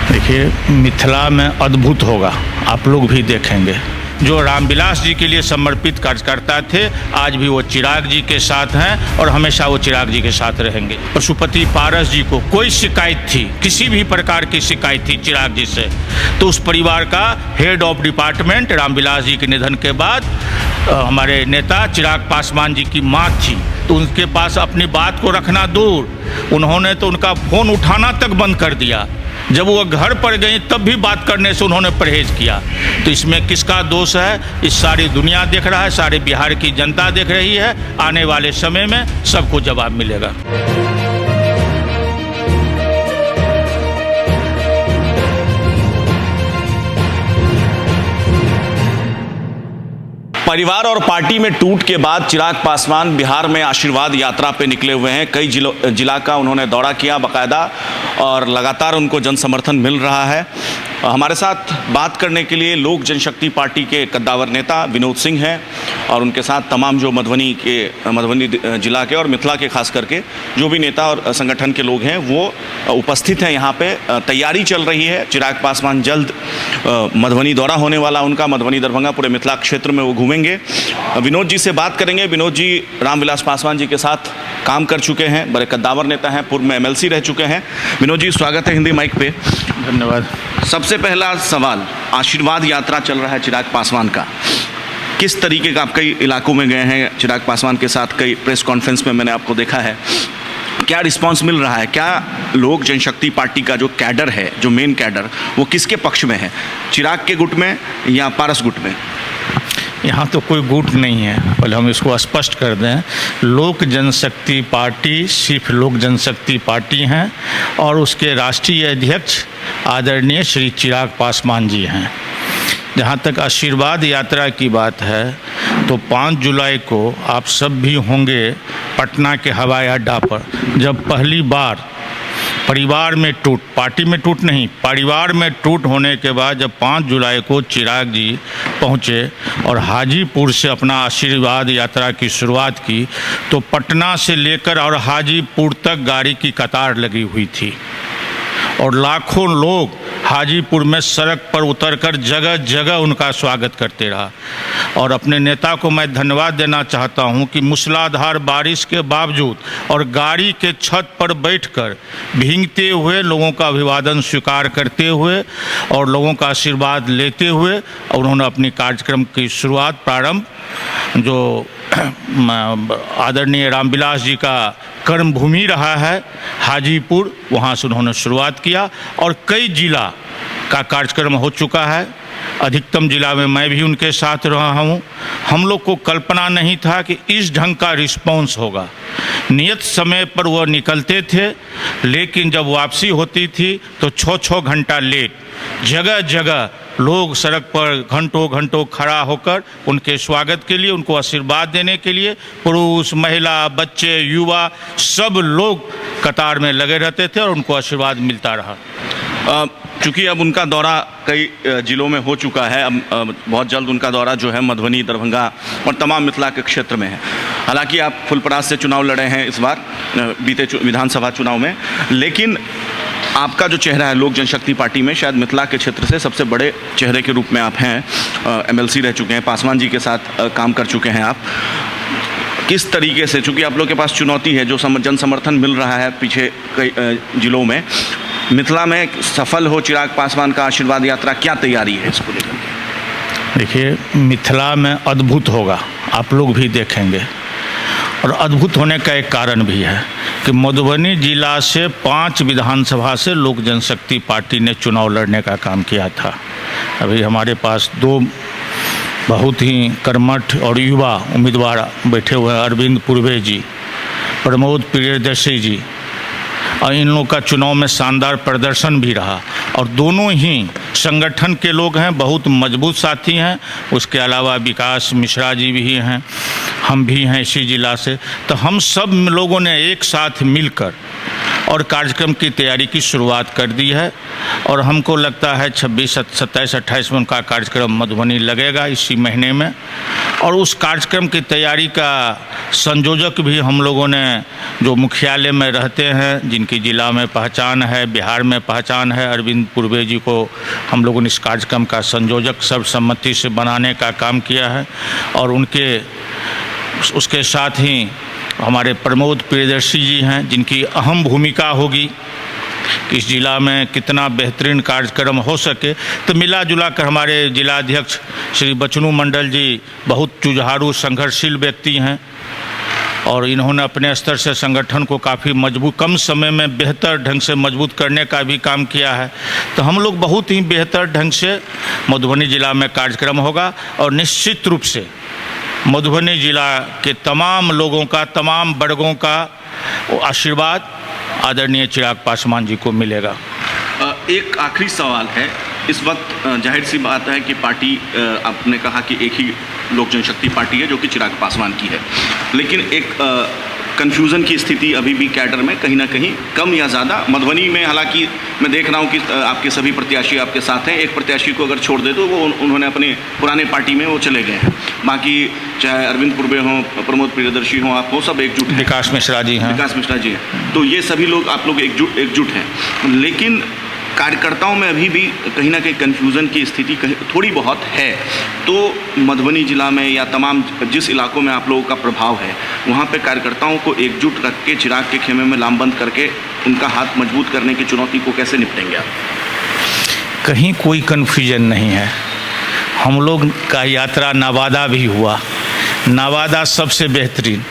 देखिए, मिथिला में अद्भुत होगा, आप लोग भी देखेंगे। जो रामविलास जी के लिए समर्पित कार्यकर्ता थे, आज भी वो चिराग जी के साथ हैं और हमेशा वो चिराग जी के साथ रहेंगे। पशुपति पारस जी को कोई शिकायत थी, किसी भी प्रकार की शिकायत थी चिराग जी से, तो उस परिवार का head of department Ramvilas ji के निधन के बाद हमारे नेता चिराग पासवान जी की माँ थी, तो उनके पास अपनी बात को रखना दूर, उन्होंने तो उनका फ़ोन उठाना तक बंद कर दिया। जब वो घर पर गई तब भी बात करने से उन्होंने परहेज किया। तो इसमें किसका दोष है? इस सारी दुनिया देख रहा है, सारे बिहार की जनता देख रही है। आने वाले समय में सबको जवाब मिलेगा। परिवार और पार्टी में टूट के बाद चिराग पासवान बिहार में आशीर्वाद यात्रा पे निकले हुए हैं। कई जिला का उन्होंने दौरा किया बाकायदा और लगातार उनको जन समर्थन मिल रहा है। हमारे साथ बात करने के लिए लोक जनशक्ति पार्टी के कद्दावर नेता विनोद सिंह हैं और उनके साथ तमाम जो मधुबनी जिला के और मिथिला के खास करके जो भी नेता और संगठन के लोग हैं वो उपस्थित हैं यहाँ पे। तैयारी चल रही है। चिराग पासवान जल्द मधुबनी दौरा होने वाला उनका, मधुबनी दरभंगा पूरे मिथिला क्षेत्र में वो घूमेंगे। विनोद जी से बात करेंगे। विनोद जी रामविलास पासवान जी के साथ काम कर चुके हैं, बड़े कद्दावर नेता हैं, पूर्व में MLC रह चुके हैं। विनोद जी स्वागत है हिंदी माइक पे। धन्यवाद। सबसे पहला सवाल, आशीर्वाद यात्रा चल रहा है चिराग पासवान का, किस तरीके का? आप कई इलाकों में गए हैं चिराग पासवान के साथ, कई प्रेस कॉन्फ्रेंस में मैंने आपको देखा है, क्या रिस्पांस मिल रहा है? क्या लोक जनशक्ति पार्टी का जो कैडर है, जो मेन कैडर, वो किसके पक्ष में है, चिराग के गुट में या पारस गुट में? यहाँ तो कोई गुट नहीं है, पहले हम इसको स्पष्ट कर दें। लोक जनशक्ति पार्टी सिर्फ लोक जनशक्ति पार्टी हैं और उसके राष्ट्रीय अध्यक्ष आदरणीय श्री चिराग पासवान जी हैं। जहाँ तक आशीर्वाद यात्रा की बात है तो 5 जुलाई को आप सब भी होंगे पटना के हवाई अड्डा पर, जब पहली बार परिवार में टूट, पार्टी में टूट नहीं, परिवार में टूट होने के बाद जब 5 जुलाई को चिराग जी पहुँचे और हाजीपुर से अपना आशीर्वाद यात्रा की शुरुआत की, तो पटना से लेकर और हाजीपुर तक गाड़ी की कतार लगी हुई थी और लाखों लोग हाजीपुर में सड़क पर उतरकर जगह जगह उनका स्वागत करते रहा। और अपने नेता को मैं धन्यवाद देना चाहता हूं कि मूसलाधार बारिश के बावजूद और गाड़ी के छत पर बैठकर भीगते हुए लोगों का अभिवादन स्वीकार करते हुए और लोगों का आशीर्वाद लेते हुए उन्होंने अपनी कार्यक्रम की शुरुआत प्रारंभ, जो आदरणीय रामविलास जी का कर्मभूमि रहा है हाजीपुर, वहाँ से उन्होंने शुरुआत किया और कई जिला का कार्यक्रम हो चुका है। अधिकतम जिला में मैं भी उनके साथ रहा हूँ। हम लोग को कल्पना नहीं था कि इस ढंग का रिस्पॉन्स होगा। नियत समय पर वह निकलते थे, लेकिन जब वापसी होती थी तो 6-6 घंटा लेट, जगह जगह लोग सड़क पर घंटों घंटों खड़ा होकर उनके स्वागत के लिए, उनको आशीर्वाद देने के लिए, पुरुष महिला बच्चे युवा सब लोग कतार में लगे रहते थे और उनको आशीर्वाद मिलता रहा। चूँकि अब उनका दौरा कई जिलों में हो चुका है, अब बहुत जल्द उनका दौरा जो है मधुबनी दरभंगा और तमाम मिथिला के क्षेत्र में है। हालांकि आप फुलपरास से चुनाव लड़े हैं इस बार बीते विधानसभा चुनाव में, लेकिन आपका जो चेहरा है लोक जनशक्ति पार्टी में, शायद मिथिला के क्षेत्र से सबसे बड़े चेहरे के रूप में आप हैं। MLC रह चुके हैं, पासवान जी के साथ काम कर चुके हैं आप। किस तरीके से, चूँकि आप लोग के पास चुनौती है, जो जन समर्थन मिल रहा है पीछे कई जिलों में, मिथिला में सफल हो चिराग पासवान का आशीर्वाद यात्रा, क्या तैयारी है इसको लेकर? देखिए, मिथिला में अद्भुत होगा, आप लोग भी देखेंगे। और अद्भुत होने का एक कारण भी है कि मधुबनी जिला से 5 विधानसभा से लोक जनशक्ति पार्टी ने चुनाव लड़ने का काम किया था। अभी हमारे पास 2 बहुत ही कर्मठ और युवा उम्मीदवार बैठे हुए हैं, अरविंद पूर्वे जी, प्रमोद प्रियदर्शी जी, और इन लोगों का चुनाव में शानदार प्रदर्शन भी रहा और दोनों ही संगठन के लोग हैं, बहुत मजबूत साथी हैं। उसके अलावा विकास मिश्रा जी भी हैं, हम भी हैं इसी जिला से। तो हम सब लोगों ने एक साथ मिलकर और कार्यक्रम की तैयारी की शुरुआत कर दी है। और हमको लगता है 26, 27, 28 में उनका कार्यक्रम मधुबनी लगेगा इसी महीने में। और उस कार्यक्रम की तैयारी का संयोजक भी हम लोगों ने जो मुख्यालय में रहते हैं, जिनकी ज़िला में पहचान है, बिहार में पहचान है, अरविंद पूर्वे जी को हम लोगों ने इस कार्यक्रम का संयोजक सर्वसम्मति से बनाने का काम किया है। और उसके साथ ही हमारे प्रमोद प्रियदर्शी जी हैं, जिनकी अहम भूमिका होगी कि इस ज़िला में कितना बेहतरीन कार्यक्रम हो सके। तो मिला जुला कर हमारे जिलाध्यक्ष श्री बचनू मंडल जी बहुत जुझारू संघर्षशील व्यक्ति हैं और इन्होंने अपने स्तर से संगठन को काफ़ी मजबूत, कम समय में बेहतर ढंग से मजबूत करने का भी काम किया है। तो हम लोग बहुत ही बेहतर ढंग से मधुबनी ज़िला में कार्यक्रम होगा और निश्चित रूप से मधुबनी ज़िला के तमाम लोगों का, तमाम वर्गों का आशीर्वाद आदरणीय चिराग पासवान जी को मिलेगा। एक आखिरी सवाल है, इस वक्त जाहिर सी बात है कि पार्टी, आपने कहा कि एक ही लोक जनशक्ति पार्टी है जो कि चिराग पासवान की है, लेकिन एक कन्फ्यूज़न की स्थिति अभी भी कैडर में कहीं ना कहीं कम या ज़्यादा मधुबनी में, हालांकि मैं देख रहा हूं कि आपके सभी प्रत्याशी आपके साथ हैं। एक प्रत्याशी को अगर छोड़ दे तो वो उन्होंने अपने पुराने पार्टी में वो चले गए हैं, बाकी चाहे अरविंद पूर्वे हों, प्रमोद प्रियदर्शी हों, आप वो सब एकजुट हैं। विकास मिश्रा जी हैं। विकास मिश्रा जी हैं। तो ये सभी लोग, आप लोग एकजुट हैं, लेकिन कार्यकर्ताओं में अभी भी कहीं ना कहीं कन्फ्यूज़न की स्थिति थोड़ी बहुत है। तो मधुबनी ज़िला में या तमाम जिस इलाकों में आप लोगों का प्रभाव है, वहाँ पे कार्यकर्ताओं को एकजुट रख के चिराग के खेमे में लामबंद करके उनका हाथ मजबूत करने की चुनौती को कैसे निपटेंगे आप? कहीं कोई कन्फ्यूजन नहीं है। हम लोग का यात्रा नवादा भी हुआ। नवादा सबसे बेहतरीन,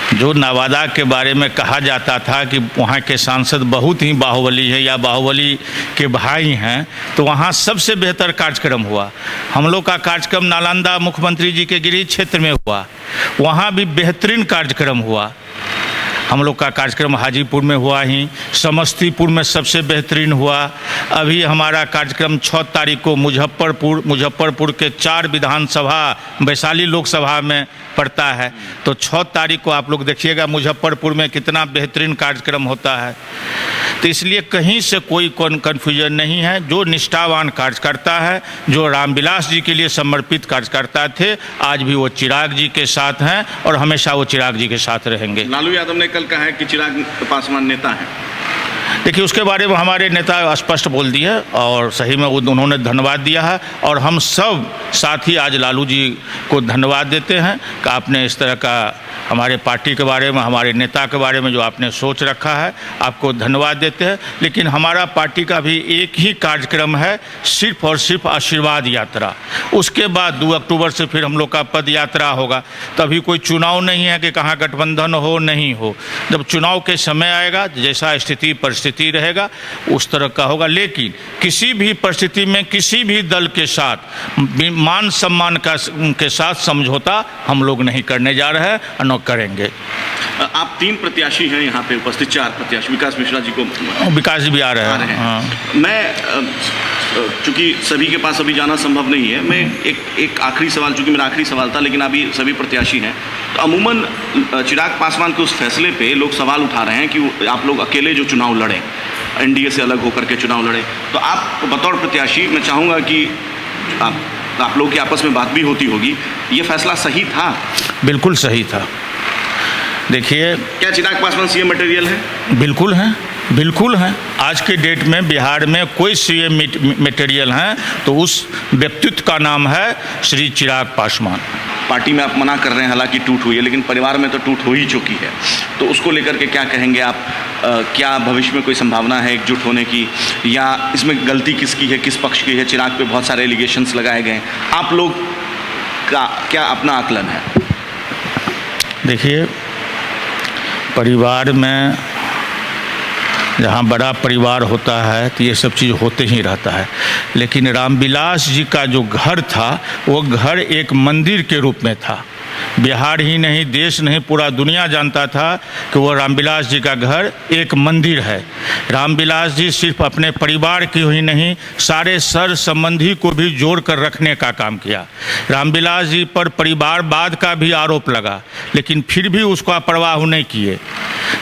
जो नवादा के बारे में कहा जाता था कि वहाँ के सांसद बहुत ही बाहुबली हैं या बाहुबली के भाई हैं, तो वहाँ सबसे बेहतर कार्यक्रम हुआ। हम लोग का कार्यक्रम नालंदा मुख्यमंत्री जी के गृह क्षेत्र में हुआ, वहाँ भी बेहतरीन कार्यक्रम हुआ। हम लोग का कार्यक्रम हाजीपुर में हुआ ही, समस्तीपुर में सबसे बेहतरीन हुआ। अभी हमारा कार्यक्रम 6 तारीख को मुजफ्फरपुर के 4 विधानसभा वैशाली लोकसभा में पड़ता है, तो 6 तारीख को आप लोग देखिएगा मुजफ्फरपुर में कितना बेहतरीन कार्यक्रम होता है। तो इसलिए कहीं से कोई कन्फ्यूजन नहीं है। जो निष्ठावान कार्यकर्ता है, जो रामविलास जी के लिए समर्पित कार्यकर्ता थे, आज भी वो चिराग जी के साथ हैं और हमेशा वो चिराग जी के साथ रहेंगे। लालू यादव ने कल कहा है कि चिराग पासवान नेता हैं। देखिए, उसके बारे में हमारे नेता स्पष्ट बोल दिए और सही में उन्होंने धन्यवाद दिया है और हम सब साथी आज लालू जी को धन्यवाद देते हैं कि आपने इस तरह का हमारे पार्टी के बारे में, हमारे नेता के बारे में जो आपने सोच रखा है, आपको धन्यवाद देते हैं। लेकिन हमारा पार्टी का भी एक ही कार्यक्रम है, सिर्फ और सिर्फ आशीर्वाद यात्रा। उसके बाद 2 अक्टूबर से फिर हम लोग का पद यात्रा होगा। तभी कोई चुनाव नहीं है कि कहाँ गठबंधन हो नहीं हो। जब चुनाव के समय आएगा, जैसा स्थिति परिस्थिति रहेगा उस तरह का होगा। लेकिन किसी भी परिस्थिति में किसी भी दल के साथ मान सम्मान के साथ समझौता हम लोग नहीं करने जा रहे हैं और न करेंगे। आप 3 प्रत्याशी हैं यहाँ पे उपस्थित, 4 प्रत्याशी, विकास मिश्रा जी को, विकास जी भी आ रहे हैं। हाँ। मैं चूंकि सभी के पास अभी जाना संभव नहीं है, मैं एक आखिरी सवाल, चूंकि मेरा आखिरी सवाल था, लेकिन अभी सभी प्रत्याशी हैं, तो अमूमन चिराग पासवान के उस फैसले पे लोग सवाल उठा रहे हैं कि आप लोग अकेले जो चुनाव लड़ें, एनडीए से अलग होकर के चुनाव लड़ें। तो आप बतौर प्रत्याशी, मैं चाहूँगा कि आप लोग की आपस में बात भी होती होगी, ये फैसला सही था? बिल्कुल सही था। देखिए, क्या चिराग पासवान सीएम मटेरियल है? बिल्कुल हैं, बिल्कुल हैं। आज के डेट में बिहार में कोई सीएम मटेरियल हैं तो उस व्यक्तित्व का नाम है श्री चिराग पासवान। पार्टी में आप मना कर रहे हैं, हालांकि टूट हुई है, लेकिन परिवार में तो टूट हो ही चुकी है, तो उसको लेकर के क्या कहेंगे आप? क्या भविष्य में कोई संभावना है एकजुट होने की, या इसमें गलती किसकी है, किस पक्ष की है? चिराग पे बहुत सारे एलिगेशंस लगाए गए, आप लोग का क्या अपना आकलन है? देखिए, परिवार में जहाँ बड़ा परिवार होता है तो ये सब चीज़ होते ही रहता है, लेकिन रामविलास जी का जो घर था वो घर एक मंदिर के रूप में था। बिहार ही नहीं, देश नहीं, पूरा दुनिया जानता था कि वो रामविलास जी का घर एक मंदिर है। रामविलास जी सिर्फ अपने परिवार की ही नहीं, सारे सर संबंधी को भी जोड़ कर रखने का काम किया। रामविलास जी पर परिवारवाद का भी आरोप लगा, लेकिन फिर भी उसका परवाह नहीं किए।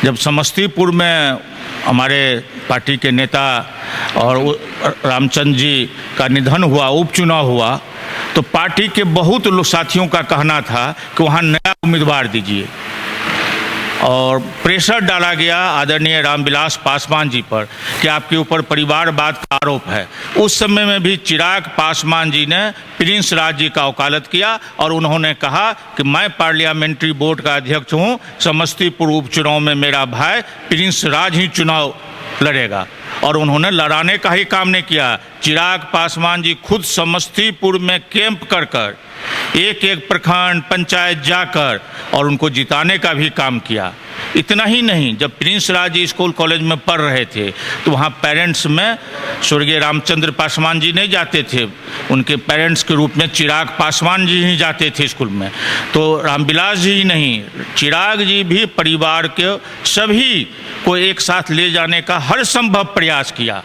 जब समस्तीपुर में हमारे पार्टी के नेता और रामचंद्र जी का निधन हुआ, उपचुनाव हुआ, तो पार्टी के बहुत लोग साथियों का कहना था कि वहाँ नया उम्मीदवार दीजिए, और प्रेशर डाला गया आदरणीय रामविलास पासवान जी पर कि आपके ऊपर परिवारवाद का आरोप है। उस समय में भी चिराग पासवान जी ने प्रिंस राज जी का वकालत किया और उन्होंने कहा कि मैं पार्लियामेंट्री बोर्ड का अध्यक्ष हूँ, समस्तीपुर उपचुनाव में मेरा भाई प्रिंस राज ही चुनाव लड़ेगा, और उन्होंने लड़ाने का ही काम नहीं किया। चिराग पासवान जी खुद समस्तीपुर में कैंप कर एक एक प्रखंड पंचायत जाकर और उनको जिताने का भी काम किया। इतना ही नहीं, जब Prince Raj ji school college में पढ़ रहे थे तो वहाँ पेरेंट्स में स्वर्गीय रामचंद्र पासवान जी नहीं जाते थे, उनके पेरेंट्स के रूप में चिराग पासवान जी ही जाते थे स्कूल में। तो रामविलास जी ही नहीं, चिराग जी भी परिवार के सभी को एक साथ ले जाने का हर संभव प्रयास किया।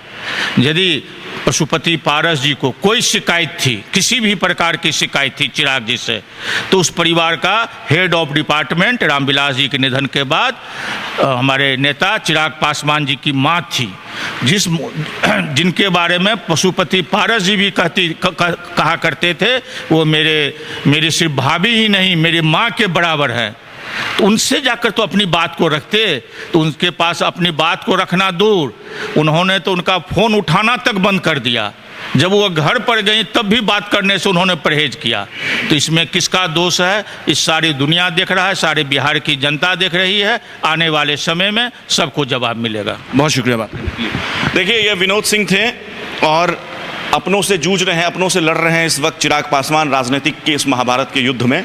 यदि पशुपति पारस जी को कोई शिकायत थी, किसी भी प्रकार की शिकायत थी चिराग जी से, तो उस परिवार का head of department Ramvilas ji के निधन के बाद हमारे नेता चिराग पासवान जी की मां थी, जिनके बारे में पशुपति पारस जी भी कहा करते थे वो मेरे सिर्फ भाभी ही नहीं, मेरी माँ के बराबर है। तो उनसे जाकर तो अपनी बात को रखते, तो उनके पास अपनी बात को रखना दूर, उन्होंने तो उनका फ़ोन उठाना तक बंद कर दिया। जब वो घर पर गई तब भी बात करने से उन्होंने परहेज किया। तो इसमें किसका दोष है? इस सारी दुनिया देख रहा है, सारे बिहार की जनता देख रही है। आने वाले समय में सबको जवाब मिलेगा। बहुत शुक्रिया बात करने के लिए। देखिए, ये विनोद सिंह थे और अपनों से जूझ रहे हैं, अपनों से लड़ रहे हैं इस वक्त चिराग पासवान राजनीतिक के इस महाभारत के युद्ध में।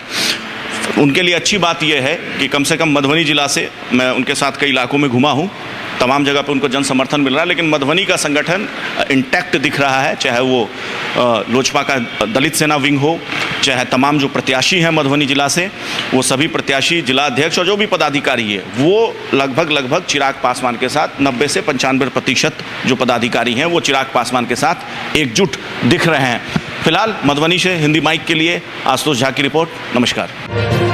उनके लिए अच्छी बात यह है कि कम से कम मधुबनी जिला से, मैं उनके साथ कई इलाकों में घुमा हूँ, तमाम जगह पे उनको जन समर्थन मिल रहा है, लेकिन मधुबनी का संगठन इंटैक्ट दिख रहा है। चाहे वो लोजपा का दलित सेना विंग हो, चाहे तमाम जो प्रत्याशी हैं मधुबनी जिला से, वो सभी प्रत्याशी, जिला अध्यक्ष और जो भी पदाधिकारी है, वो लगभग चिराग पासवान के साथ 90 से 95% जो पदाधिकारी हैं वो चिराग पासवान के साथ एकजुट दिख रहे हैं। फिलहाल मधुबनी से हिंदी माइक के लिए आशुतोष झा की रिपोर्ट। नमस्कार।